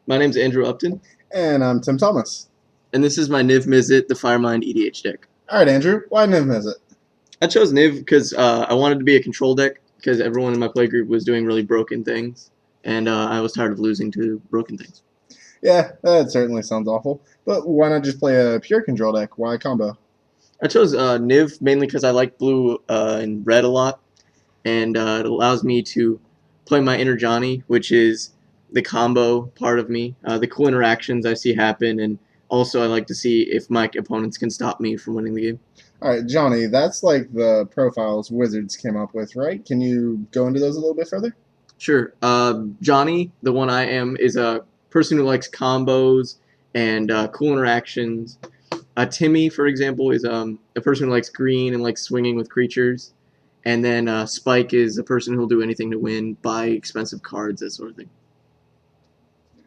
My name's Andrew Upton, And I'm Tim Thomas. and this is my Niv Mizzet, the Firemind EDH deck. Alright, Andrew, why Niv Mizzet? I chose Niv because I wanted to be a control deck, because everyone in my play group was doing really broken things, and I was tired of losing to broken things. Yeah, that certainly sounds awful. But why not just play a pure control deck? Why combo? I chose Niv mainly because I like blue and red a lot, and it allows me to play my inner Johnny, which is the combo part of me, the cool interactions I see happen, and also I like to see if my opponents can stop me from winning the game. Alright, Johnny, that's like the profiles Wizards came up with, right? Can you go into those a little bit further? Sure. Johnny, the one I am, is a person who likes combos and cool interactions. Timmy, for example, is a person who likes green and likes swinging with creatures. And then Spike is a person who'll do anything to win, buy expensive cards, that sort of thing.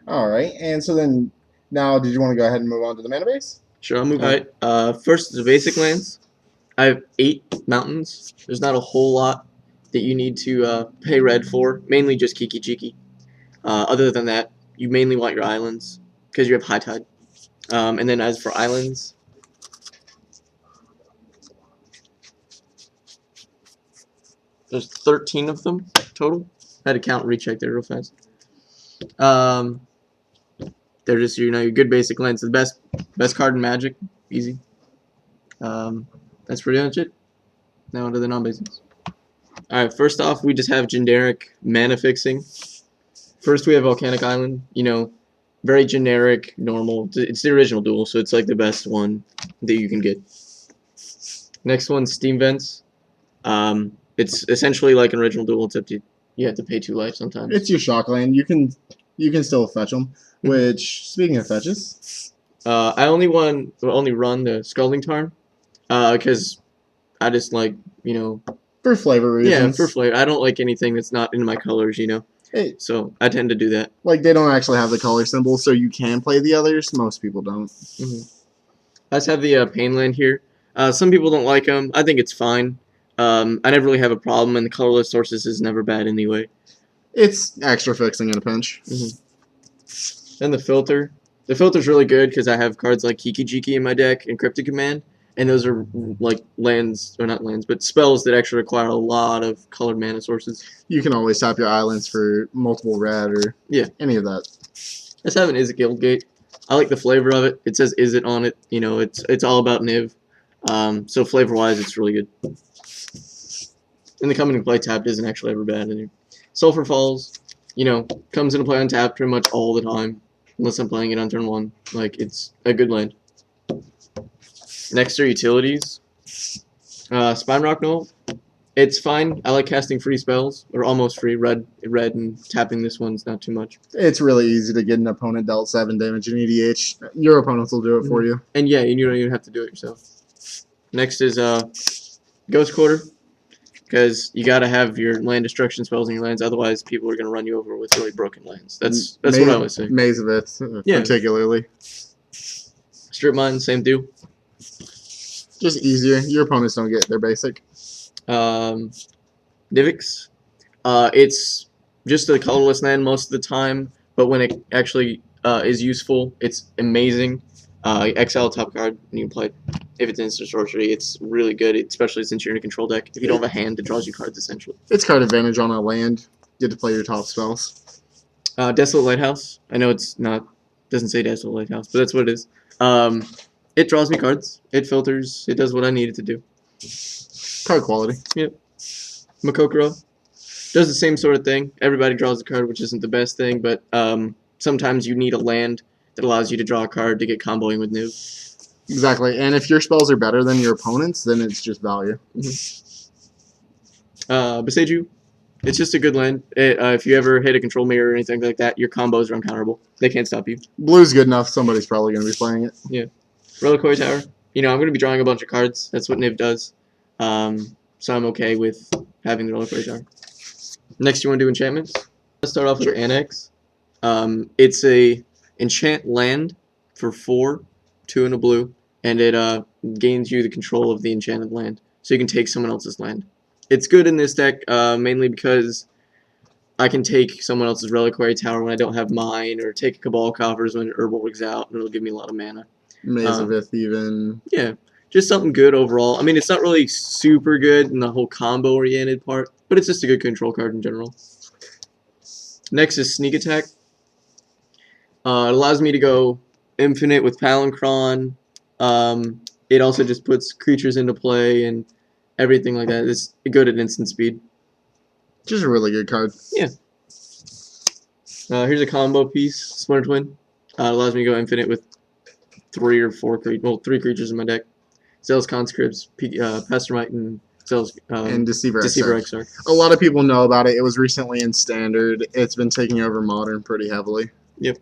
Alright, and so then, now did you want to go ahead and move on to the mana base? Sure, I'll move on. Alright, first the basic lands. I have 8 mountains. There's not a whole lot that you need to pay red for, mainly just Kiki Jiki. Other than that, you mainly want your islands, because you have High Tide. And then as for islands, there's 13 of them total. I had to count and recheck there real fast. They're just, your good basic lands. The best card in Magic, easy. That's pretty much it. Now onto the non-basics. Alright, first off, we just have generic mana fixing. First we have Volcanic Island, very generic, normal. It's the original duel, so it's like the best one that you can get. Next one's Steam Vents. It's essentially like an original duel, except you have to pay 2 life sometimes. It's your shock land. You can still fetch them. Which, speaking of fetches, I only run the Scalding Tarn, because I just like, for flavor reasons. Yeah, for flavor. I don't like anything that's not in my colors, Hey, so I tend to do that. Like, they don't actually have the color symbol, so you can play the others. Most people don't. I just have the Pain Land here. Some people don't like them. I think it's fine. I never really have a problem, and the colorless sources is never bad anyway. It's extra fixing in a pinch. Then the filter. The filter's really good because I have cards like Kiki Jiki in my deck and Cryptic Command, and those are like lands, or not lands, but spells that actually require a lot of colored mana sources. You can always tap your islands for multiple red or any of that. Let's have an Izzet Guildgate. I like the flavor of it. It says Izzet on it. It's all about Niv. So flavor-wise, it's really good. And the coming to play tapped isn't actually ever bad in here. Sulfur Falls, comes into play on tap pretty much all the time, unless I'm playing it on turn 1. Like, it's a good land. Next are utilities. Spine Rock Knoll. It's fine. I like casting free spells, or almost free, red, and tapping this one's not too much. It's really easy to get an opponent dealt 7 damage in EDH. Your opponents will do it for you. And yeah, you don't even have to do it yourself. Next is Ghost Quarter, because you gotta have your land destruction spells in your lands, otherwise people are gonna run you over with really broken lands. That's what I always say. Mazzet, particularly. Strip Mine, same deal. Just easier. Your opponents don't get their basic. Divix. It's just a colorless land most of the time, but when it actually is useful, it's amazing. Exile top card, and you can play it. If it's instant sorcery, it's really good, especially since you're in a control deck. If you don't have a hand, it draws you cards, essentially. It's card advantage on a land. You get to play your top spells. Desolate Lighthouse. I know doesn't say Desolate Lighthouse, but that's what it is. It draws me cards. It filters. It does what I need it to do. Card quality. Yep. Makokoro does the same sort of thing. Everybody draws a card, which isn't the best thing, but sometimes you need a land that allows you to draw a card to get comboing with Niv. Exactly, and if your spells are better than your opponent's, then it's just value. Beseiju. It's just a good land. If you ever hit a control mirror or anything like that, your combos are uncounterable. They can't stop you. Blue's good enough. Somebody's probably going to be playing it. Yeah. Reliquary Tower. I'm going to be drawing a bunch of cards. That's what Niv does. So I'm okay with having the Reliquary Tower. Next, you want to do enchantments? Let's start off with Annex. It's a enchant land for 4, 2 and a blue, and it gains you the control of the enchanted land. So you can take someone else's land. It's good in this deck, mainly because I can take someone else's reliquary tower when I don't have mine, or take Cabal Coffers when Urborg's out, and it'll give me a lot of mana. Mizzet even. Yeah, just something good overall. I mean, it's not really super good in the whole combo-oriented part, but it's just a good control card in general. Next is Sneak Attack. It allows me to go infinite with Palancron. It also just puts creatures into play and everything like that. It's good at instant speed. Just a really good card. Yeah. Here's a combo piece, Splinter Twin. It allows me to go infinite with 3 or 4 creatures in my deck. Zealous Conscripts, Pestermite, and Zealous And Deceiver Exarch. A lot of people know about it. It was recently in Standard. It's been taking over Modern pretty heavily. Yep.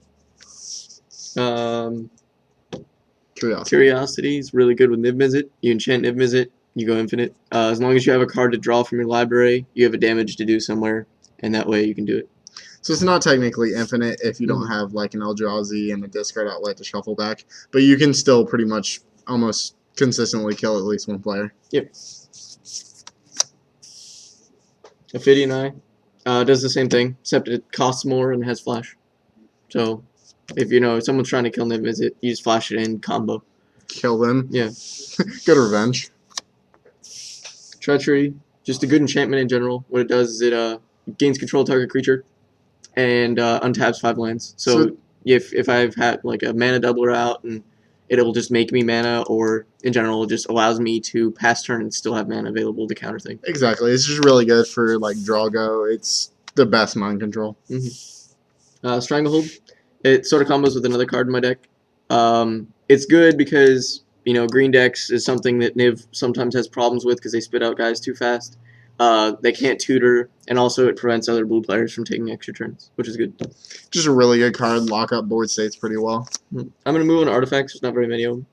Curiosity. Curiosity is really good with Mizzet. You enchant Mizzet, you go infinite. As long as you have a card to draw from your library, you have a damage to do somewhere, and that way you can do it. So it's not technically infinite if you don't have like an Eldrazi and a discard outlet to shuffle back, but you can still pretty much almost consistently kill at least one player. Yep. Ophidian Eye does the same thing, except it costs more and has flash. So if if someone's trying to kill Mizzet, you just flash it in combo. Kill them. Yeah. Good revenge. Treachery, just a good enchantment in general. What it does is it gains control of target creature and untaps 5 lands. So if I've had like a mana doubler out, and it'll just make me mana, or in general it just allows me to pass turn and still have mana available to counter things. Exactly. It's just really good for like draw go. It's the best mind control. Stranglehold. It sort of combos with another card in my deck. It's good because green decks is something that Niv sometimes has problems with because they spit out guys too fast. They can't tutor, and also it prevents other blue players from taking extra turns, which is good. Just a really good card. Lock up board states pretty well. I'm going to move on to artifacts. There's not very many of them.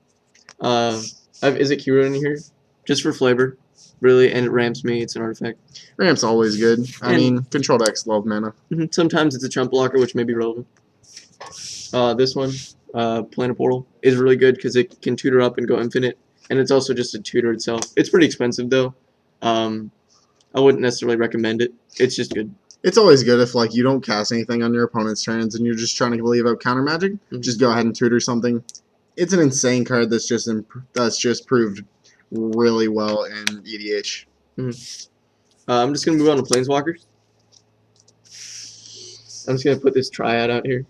I have Izzet Hero in here, just for flavor, really, and it ramps me. It's an artifact. Ramp's always good. I mean, control decks love mana. Sometimes it's a chump blocker, which may be relevant. This one, Planet Portal, is really good because it can tutor up and go infinite, and it's also just a tutor itself. It's pretty expensive, though. I wouldn't necessarily recommend it. It's just good. It's always good if like you don't cast anything on your opponent's turns and you're just trying to leave out counter magic. Just go ahead and tutor something. It's an insane card that's just proved really well in EDH. I'm just gonna move on to planeswalkers. I'm just gonna put this triad out here.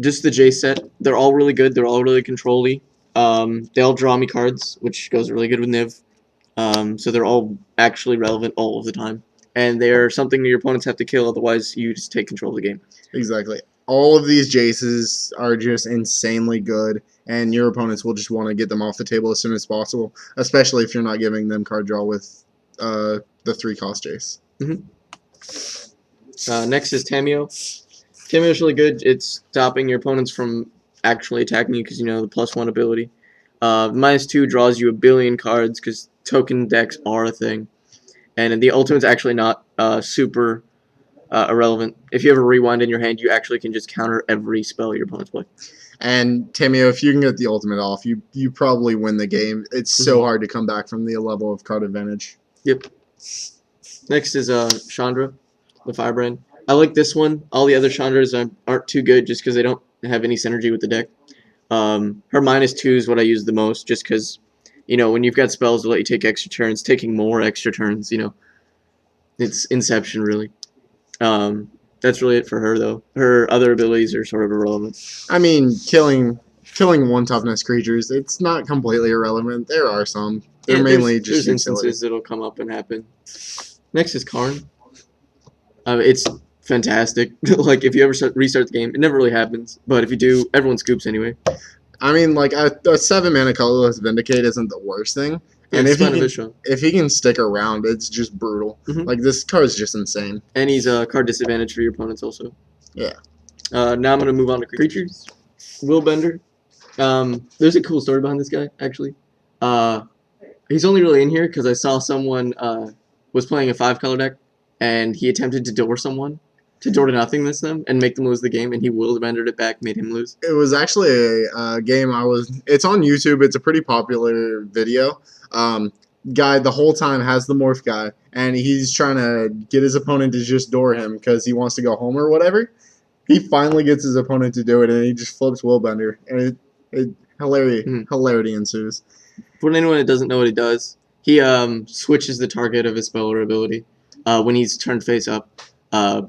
Just the J set. They're all really good. They're all really control-y. They all draw me cards, which goes really good with Niv. So they're all actually relevant all of the time. And they're something that your opponents have to kill, otherwise you just take control of the game. Exactly. All of these Jaces are just insanely good, and your opponents will just want to get them off the table as soon as possible, especially if you're not giving them card draw with the 3-cost Jace. Next is Tamiyo. Tamiyo is really good. It's stopping your opponents from actually attacking you because the +1 ability. -2 draws you a billion cards because token decks are a thing. And the ultimate's actually not super irrelevant. If you have a rewind in your hand, you actually can just counter every spell your opponents play. And Tamiyo, if you can get the ultimate off, you probably win the game. It's so hard to come back from the level of card advantage. Yep. Next is Chandra, the Firebrand. I like this one. All the other Chandras aren't too good just because they don't have any synergy with the deck. Her -2 is what I use the most, just because, when you've got spells that let you take extra turns, taking more extra turns, it's Inception, really. That's really it for her, though. Her other abilities are sort of irrelevant. I mean, killing 1 toughness creatures, it's not completely irrelevant. There are some. They're mainly just there's instances that'll come up and happen. Next is Karn. It's fantastic. Like, if you ever restart the game, it never really happens. But if you do, everyone scoops anyway. I mean, like, a 7-mana colorless Vindicate isn't the worst thing. And if he can stick around, it's just brutal. Like, this card is just insane. And he's a card disadvantage for your opponents also. Yeah. Now I'm going to move on to creatures. Willbender. There's a cool story behind this guy, actually. He's only really in here because I saw someone was playing a 5-color deck, and he attempted to door someone, to door to nothingness them, and make them lose the game, and he Willbendered it back, made him lose. It was actually a game it's on YouTube. It's a pretty popular video. guy the whole time has the morph guy, and he's trying to get his opponent to just door him because he wants to go home or whatever. He finally gets his opponent to do it, and he just flips Willbender, and hilarity ensues. For anyone that doesn't know what he does, he switches the target of his spell or ability. When he's turned face up,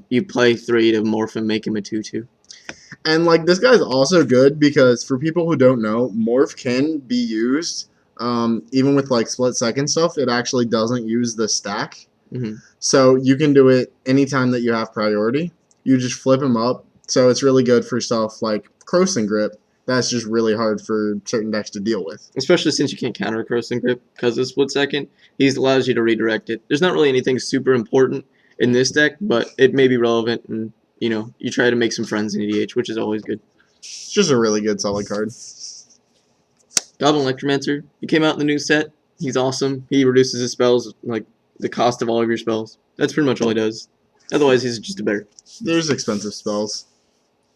you play 3 to morph and make him a 2/2. And like this guy's also good because for people who don't know, morph can be used even with like split second stuff. It actually doesn't use the stack, so you can do it anytime that you have priority. You just flip him up, so it's really good for stuff like Crossing Grip. That's just really hard for certain decks to deal with. Especially since you can't counter a Crossing Grip because of split second. He allows you to redirect it. There's not really anything super important in this deck, but it may be relevant, and you try to make some friends in EDH, which is always good. It's just a really good solid card. Goblin Electromancer. He came out in the new set. He's awesome. He reduces his spells, like the cost of all of your spells. That's pretty much all he does. Otherwise, he's just a bear. There's expensive spells.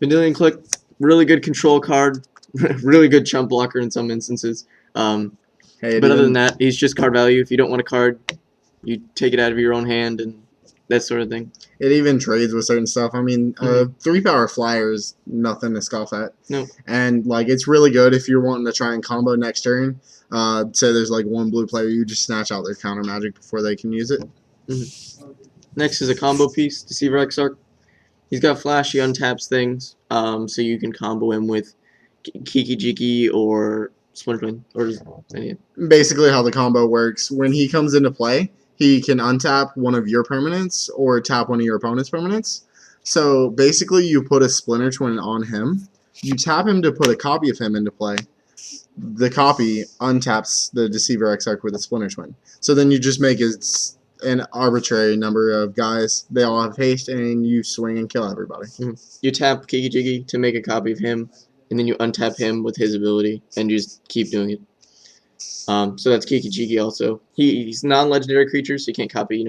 Vendilion Click. Really good control card. Really good chump blocker in some instances. But other than that, he's just card value. If you don't want a card, you take it out of your own hand and that sort of thing. It even trades with certain stuff. I mean, 3-power flyer is nothing to scoff at. No. And like, it's really good if you're wanting to try and combo next turn. Say there's like one blue player, you just snatch out their counter magic before they can use it. Next is a combo piece, Deceiver Exarch. He's got flash, he untaps things, so you can combo him with Kiki Jiki or Splinter Twin. Or basically how the combo works, when he comes into play, he can untap one of your permanents or tap one of your opponent's permanents. So basically you put a Splinter Twin on him, you tap him to put a copy of him into play. The copy untaps the Deceiver Exarch with a Splinter Twin. So then you just make an arbitrary number of guys. They all have haste, and you swing and kill everybody. You tap Kiki Jiki to make a copy of him, and then you untap him with his ability, and you just keep doing it. So that's Kiki Jiki also. He's non-legendary creatures, so you can't copy,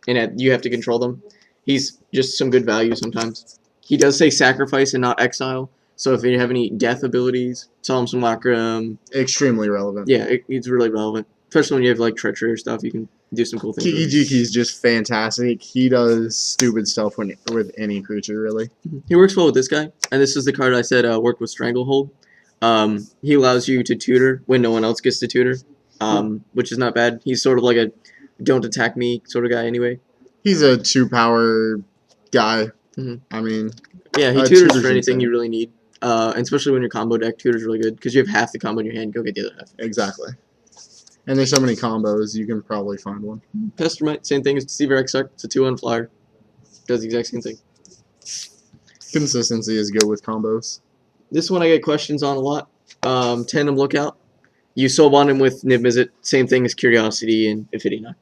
and you have to control them. He's just some good value sometimes. He does say sacrifice and not exile, so if you have any death abilities, Solemn Simulacrum... extremely relevant. Yeah, it's really relevant. Especially when you have like treachery or stuff, you can do some cool things. Kiki Jiki is just fantastic. He does stupid stuff with any creature, really. He works well with this guy, and this is the card I said worked with Stranglehold. He allows you to tutor when no one else gets to tutor, which is not bad. He's sort of like a don't attack me sort of guy anyway. He's a 2-power guy. I mean... yeah, he tutors for anything you really need. And especially when your combo deck, tutor's really good, because you have half the combo in your hand, go get the other half. Exactly. And there's so many combos, you can probably find one. Pestermite, same thing as Deceiver Exarch. It's a 2-1 flyer. Does the exact same thing. Consistency is good with combos. This one I get questions on a lot. Tandem Lookout. You soul bond him with Niv Mizzet. Same thing as Curiosity and Aphidina.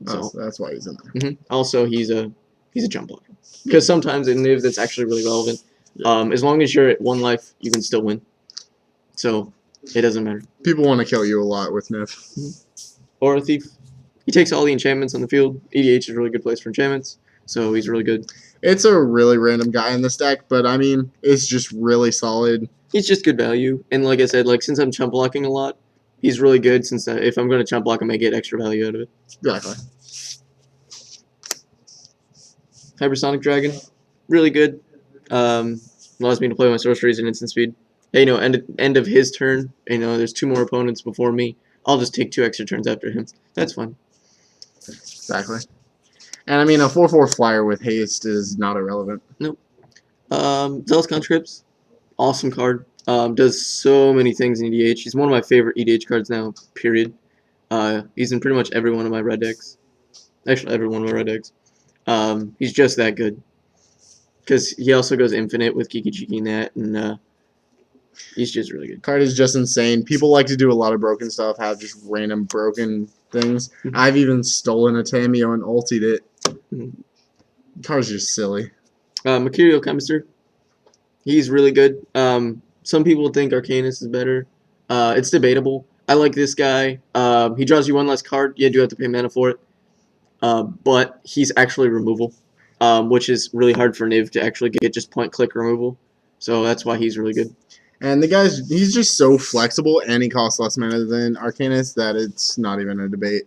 So, that's why he's in there. Also, he's a jump blocker. Because sometimes in Niv that's actually really relevant. As long as you're at 1 life, you can still win. So... it doesn't matter. People want to kill you a lot with Niv. Or a Thief. He takes all the enchantments on the field. EDH is a really good place for enchantments, so he's really good. It's a really random guy in this deck, but I mean, it's just really solid. He's just good value, and like I said, since I'm chump blocking a lot, he's really good. Since if I'm going to chump block, I may get extra value out of it. Exactly. Hypersonic Dragon, really good. Allows me to play my sorceries in instant speed. Hey, end of his turn, there's 2 more opponents before me. I'll just take 2 extra turns after him. That's fine. Exactly. And I mean, a 4/4 flyer with haste is not irrelevant. Nope. Zealous Conscripts, awesome card. Does so many things in EDH. He's one of my favorite EDH cards now, period. He's in pretty much every one of my red decks. Actually, every one of my red decks. He's just that good. Because he also goes infinite with Kiki Jiki and that, and he's just really good. Card is just insane. People like to do a lot of broken stuff, have just random broken things. I've even stolen a Tamiyo and ultied it. Card's just silly. Mercurial Chemister. He's really good. Some people think Arcanus is better. It's debatable. I like this guy. He draws you 1 less card. You do have to pay mana for it. But he's actually removal, which is really hard for Niv to actually get just point-click removal. So that's why he's really good. And he's just so flexible, and he costs less mana than Arcanist that it's not even a debate.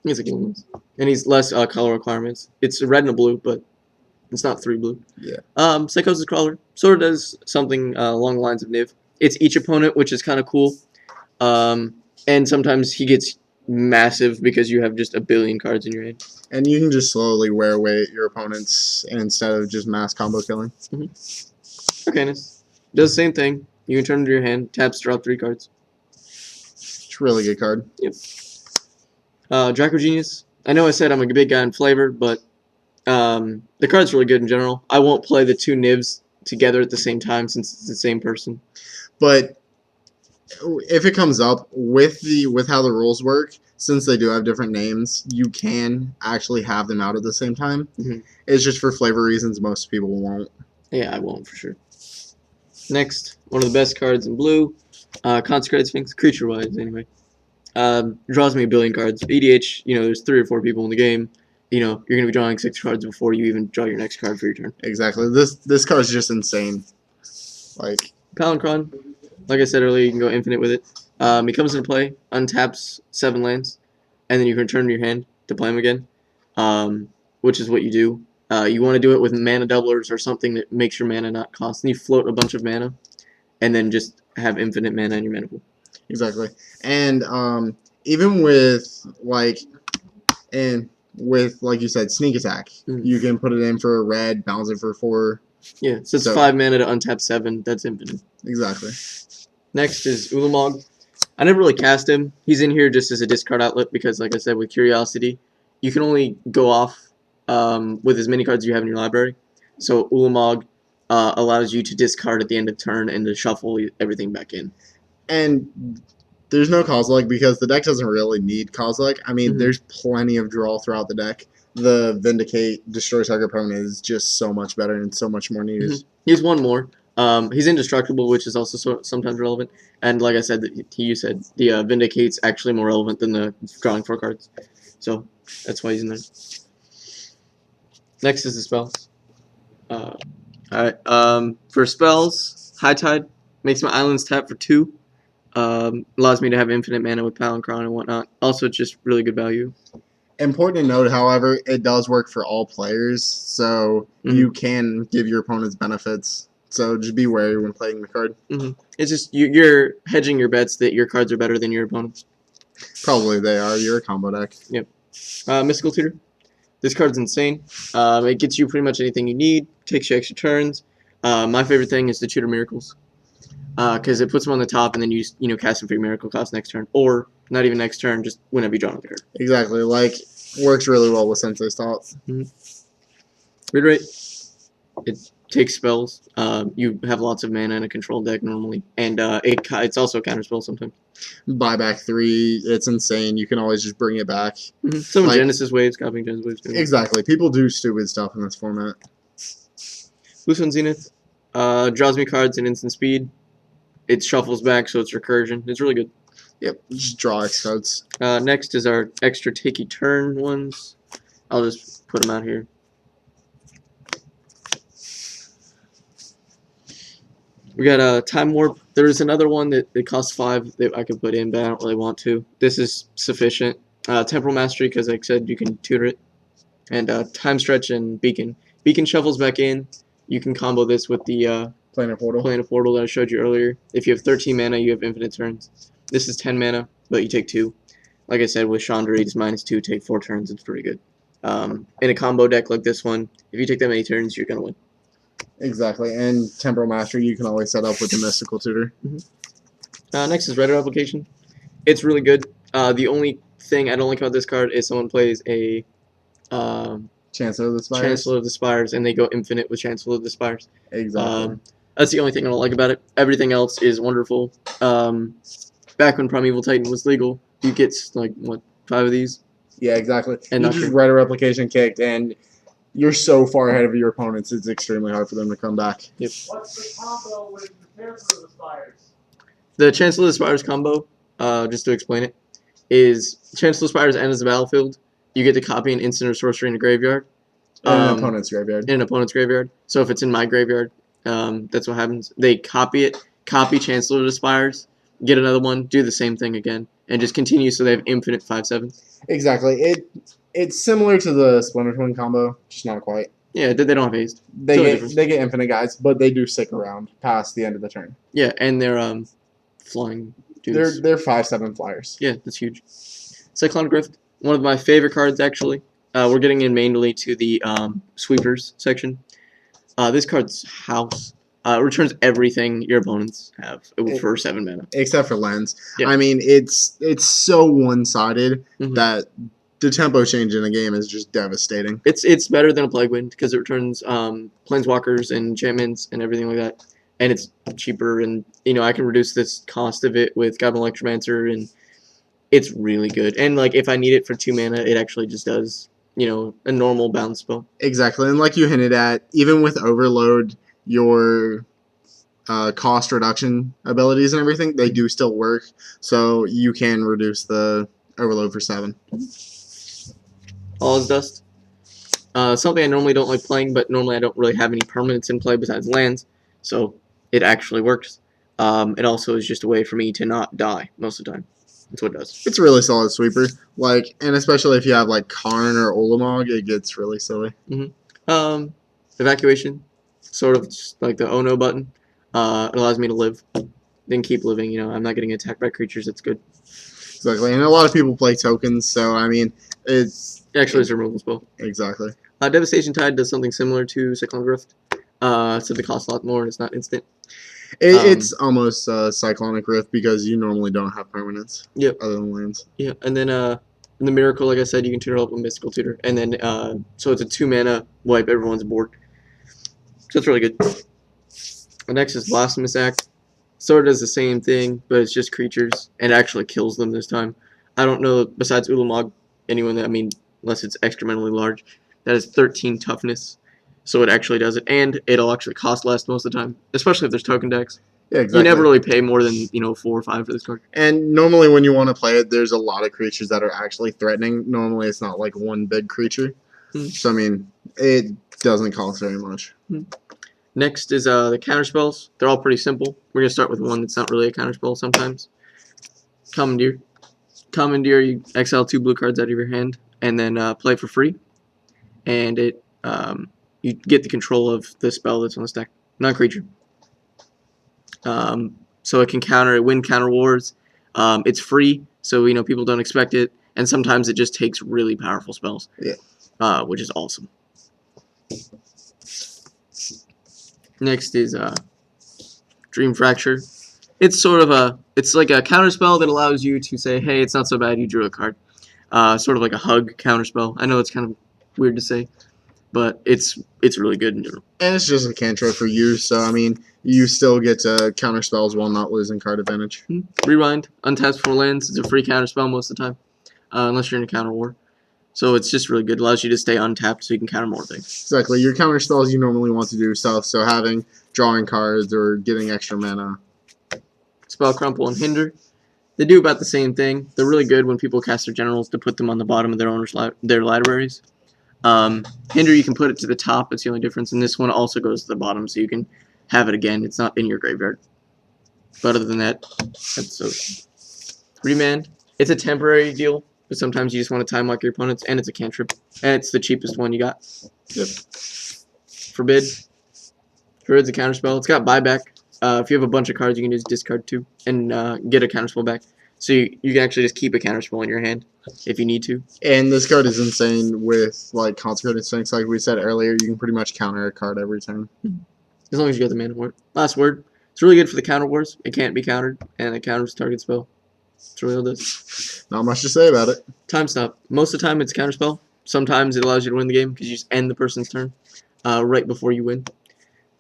He's a king, and he's less color requirements. It's a red and a blue, but it's not 3 blue. Yeah. Psychosis Crawler sort of does something along the lines of Niv. It's each opponent, which is kind of cool. And sometimes he gets massive because you have just a billion cards in your hand. And you can just slowly wear away at your opponents instead of just mass combo killing. Arcanist does the same thing. You can turn into your hand, taps, drop 3 cards. It's a really good card. Yep. Draco Genius. I know I said I'm a big guy in flavor, but the card's really good in general. I won't play the 2 Nivs together at the same time since it's the same person. But if it comes up with how the rules work, since they do have different names, you can actually have them out at the same time. It's just for flavor reasons most people won't. Yeah, I won't for sure. Next, one of the best cards in blue, Consecrated Sphinx, creature-wise anyway. Draws me a billion cards. EDH, there's 3 or 4 people in the game. You're going to be drawing 6 cards before you even draw your next card for your turn. Exactly. This card's just insane. Like Palinchron, like I said earlier, you can go infinite with it. He comes into play, untaps 7 lands, and then you can return to your hand to play him again, which is what you do. You want to do it with mana doublers or something that makes your mana not cost. And you float a bunch of mana, and then just have infinite mana in your mana pool. Exactly. And even with like you said, sneak attack, you can put it in for a red, bounce it for 4. Yeah, so it's 5 mana to untap 7. That's infinite. Exactly. Next is Ulamog. I never really cast him. He's in here just as a discard outlet because, like I said, with Curiosity, you can only go off with as many cards as you have in your library. So Ulamog allows you to discard at the end of turn and to shuffle everything back in. And there's no Kozilek because the deck doesn't really need Kozilek. I mean, there's plenty of draw throughout the deck. The Vindicate, Destroy Target Opponent is just so much better and so much more needed. He's one more. He's indestructible, which is also sometimes relevant. And like I said, you said, the Vindicate's actually more relevant than the drawing 4 cards. So that's why he's in there. Next is the spells. Alright, for spells, High Tide makes my islands tap for 2. Allows me to have infinite mana with Palinchron and whatnot. Also, it's just really good value. Important to note, however, it does work for all players, so you can give your opponents benefits. So just be wary when playing the card. It's just you're hedging your bets that your cards are better than your opponents. Probably they are. You're a combo deck. Yep. Mystical Tutor. This card's insane. It gets you pretty much anything you need. Takes you extra turns. My favorite thing is the Tutor Miracles. Because it puts them on the top, and then you cast them for your miracle cost next turn, or not even next turn, just whenever you draw another card. Exactly, like works really well with Sensei's Thoughts. Read rate. It takes spells. You have lots of mana in a control deck normally, and it's also a counter spell sometimes. Buyback 3, it's insane. You can always just bring it back. Some Genesis Waves, copying Genesis Waves too. Exactly, people do stupid stuff in this format. Blue Sun Zenith draws me cards in instant speed. It shuffles back, so it's recursion. It's really good. Yep, just draw X cards. Next is our extra takey turn ones. I'll just put them out here. We got Time Warp. There's another one that costs 5 that I could put in, but I don't really want to. This is sufficient. Temporal Mastery, because like I said, you can tutor it. And Time Stretch and Beacon. Beacon shuffles back in. You can combo this with the Planar Portal that I showed you earlier. If you have 13 mana, you have infinite turns. This is 10 mana, but you take 2. Like I said, with Chandra, it's -2, take 4 turns. It's pretty good. In a combo deck like this one, if you take that many turns, you're going to win. Exactly, and Temporal Mastery you can always set up with the Mystical Tutor. Next is Red Replication. It's really good. The only thing I don't like about this card is someone plays a Chancellor of the Spires. Chancellor of the Spires, and they go infinite with Chancellor of the Spires. Exactly. That's the only thing I don't like about it. Everything else is wonderful. Back when Primeval Titan was legal, you get, like, what, 5 of these? Yeah, exactly. And you just Red Replication kicked, and you're so far ahead of your opponents, it's extremely hard for them to come back. Yep. What's the combo with the Chancellor of the Spires? The Chancellor of the Spires combo, just to explain it, is Chancellor of the Spires enters the battlefield. You get to copy an instant or sorcery in a graveyard. In an opponent's graveyard. In an opponent's graveyard. So if it's in my graveyard, that's what happens. They copy it, copy Chancellor of the Spires, get another one, do the same thing again, and just continue so they have infinite 5/7. Exactly. It's similar to the Splinter Twin combo, just not quite. Yeah, they don't have haste. They Totally get different. they get infinite guys, but they do stick around past the end of the turn. Yeah, and they're flying dudes. They're 5/7 flyers. Yeah, that's huge. Cyclone Grift, one of my favorite cards actually. We're getting in mainly to the sweepers section. This card's house. Returns everything your opponents have for 7 mana. Except for Lens. Yeah. I mean, it's so one-sided Mhm. that the tempo change in a game is just devastating. It's better than a Plague Wind because it returns planeswalkers and enchantments and everything like that, and it's cheaper. And I can reduce this cost of it with Goblin Electromancer, and it's really good. And like if I need it for 2 mana, it actually just does a normal bounce spell. Exactly, and like you hinted at, even with Overload, your cost reduction abilities and everything, they do still work. So you can reduce the Overload for 7. All is Dust. Something I normally don't like playing, but normally I don't really have any permanents in play besides lands, so it actually works. It also is just a way for me to not die most of the time. That's what it does. It's a really solid sweeper, and especially if you have like Karn or Olamog, it gets really silly. Evacuation, sort of just like the oh no button. It allows me to live, then keep living. I'm not getting attacked by creatures. That's good. Exactly, and a lot of people play tokens, so I mean, it's Actually, it's a removal spell. exactly. Devastation Tide does something similar to Cyclone Rift, so they cost a lot more and it's not instant. It's almost Cyclonic Rift because you normally don't have permanents. Yep. Other than lands. Yeah, and then in the Miracle, like I said, you can tutor up with Mystical Tutor, and then so it's a 2 mana wipe everyone's board. So it's really good. The next is Blasphemous Act. Sort of does the same thing, but it's just creatures, and actually kills them this time. I don't know, besides Ulamog, anyone unless it's extramentally large, that has 13 toughness. So it actually does it, and it'll actually cost less most of the time, especially if there's token decks. Yeah, exactly. You never really pay more than 4 or 5 for this card. And normally when you want to play it, there's a lot of creatures that are actually threatening. Normally it's not like one big creature. So I mean, it doesn't cost very much. Next is the counterspells. They're all pretty simple. We're going to start with one that's not really a counterspell sometimes. Commandeer. Commandeer, you exile 2 blue cards out of your hand, and then play for free. And it you get the control of the spell that's on the stack. Non-creature. So it can win counter wars. It's free, so people don't expect it. And sometimes it just takes really powerful spells. Yeah. Which is awesome. Next is Dream Fracture. It's sort of it's like a counterspell that allows you to say, hey, it's not so bad, you drew a card. Sort of like a hug counterspell. I know it's kind of weird to say, but it's really good in general. And it's just a cantrip for you, so I mean, you still get to counter spells while not losing card advantage. Rewind, untaps 4 lands. It's a free counterspell most of the time, unless you're in a counter war. So it's just really good. It allows you to stay untapped so you can counter more things. Exactly. Your counter spells you normally want to do stuff, so having drawing cards or getting extra mana. Spell Crumple and Hinder. They do about the same thing. They're really good when people cast their generals to put them on the bottom of their libraries. Hinder, you can put it to the top. That's the only difference. And this one also goes to the bottom, so you can have it again. It's not in your graveyard. But other than that, that's so. Remand. It's a temporary deal, but sometimes you just want to time lock your opponents, and it's a cantrip. And it's the cheapest one you got. Yep. Forbid. Forbid's a counterspell. It's got buyback. If you have a bunch of cards, you can just discard 2 and get a counterspell back. So you can actually just keep a counterspell in your hand if you need to. And this card is insane with like Consecrated Sphinx, like we said earlier. You can pretty much counter a card every turn. As long as you got the mana for it. Last word. It's really good for the counter wars. It can't be countered, and it counters target spell. That's really all it does. Not much to say about it. Time stop. Most of the time it's a counterspell. Sometimes it allows you to win the game because you just end the person's turn right before you win.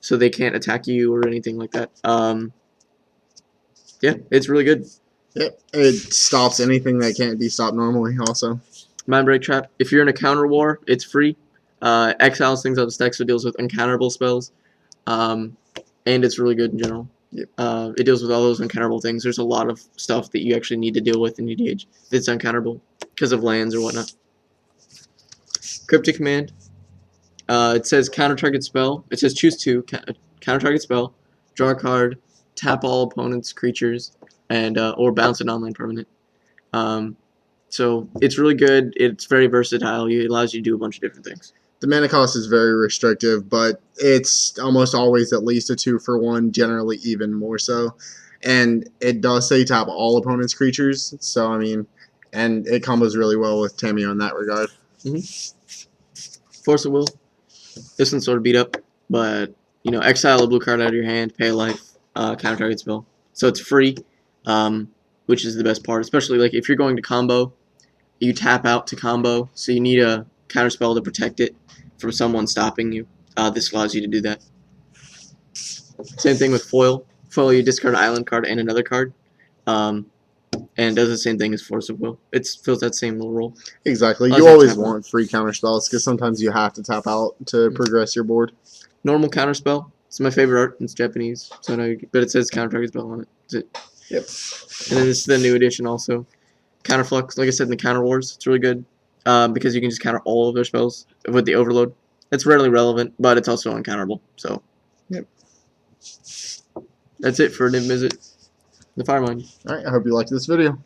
So they can't attack you or anything like that. Yeah, it's really good. Yep. It stops anything that can't be stopped normally also. Mindbreak Trap. If you're in a counter war, it's free. Exiles things out of the stack, so it deals with uncounterable spells. And it's really good in general. Yep. It deals with all those uncounterable things. There's a lot of stuff that you actually need to deal with in EDH that's uncounterable because of lands or whatnot. Cryptic Command. It says counter target spell. It says choose 2, counter target spell, draw a card, tap all opponents' creatures, and or bounce an online permanent. So it's really good. It's very versatile. It allows you to do a bunch of different things. The mana cost is very restrictive, but it's almost always at least a 2-for-1, generally even more so. And it does say tap all opponents' creatures, so I mean, and it combos really well with Tamiyo in that regard. Force of Will. This one's sort of beat up, but you know, exile a blue card out of your hand, pay a life, counter target spell. So it's free, which is the best part. Especially like if you're going to combo, you tap out to combo, so you need a counter spell to protect it from someone stopping you. This allows you to do that. Same thing with foil. Foil, you discard an island card and another card, and it does the same thing as Force of Will. It fills that same little role. Exactly. Oh, You so always tap out. want free counter spells because sometimes you have to tap out to progress your board. Normal counter spell. It's my favorite art. It's Japanese, so I know, but it says counter target spell on it. That's it. Yep. And then this is the new edition also. Counterflux, like I said in the Counter Wars, it's really good because you can just counter all of their spells with the Overload. It's rarely relevant, but it's also uncounterable. So, yep. That's it for Mizzet, the Firemind. All right. I hope you liked this video.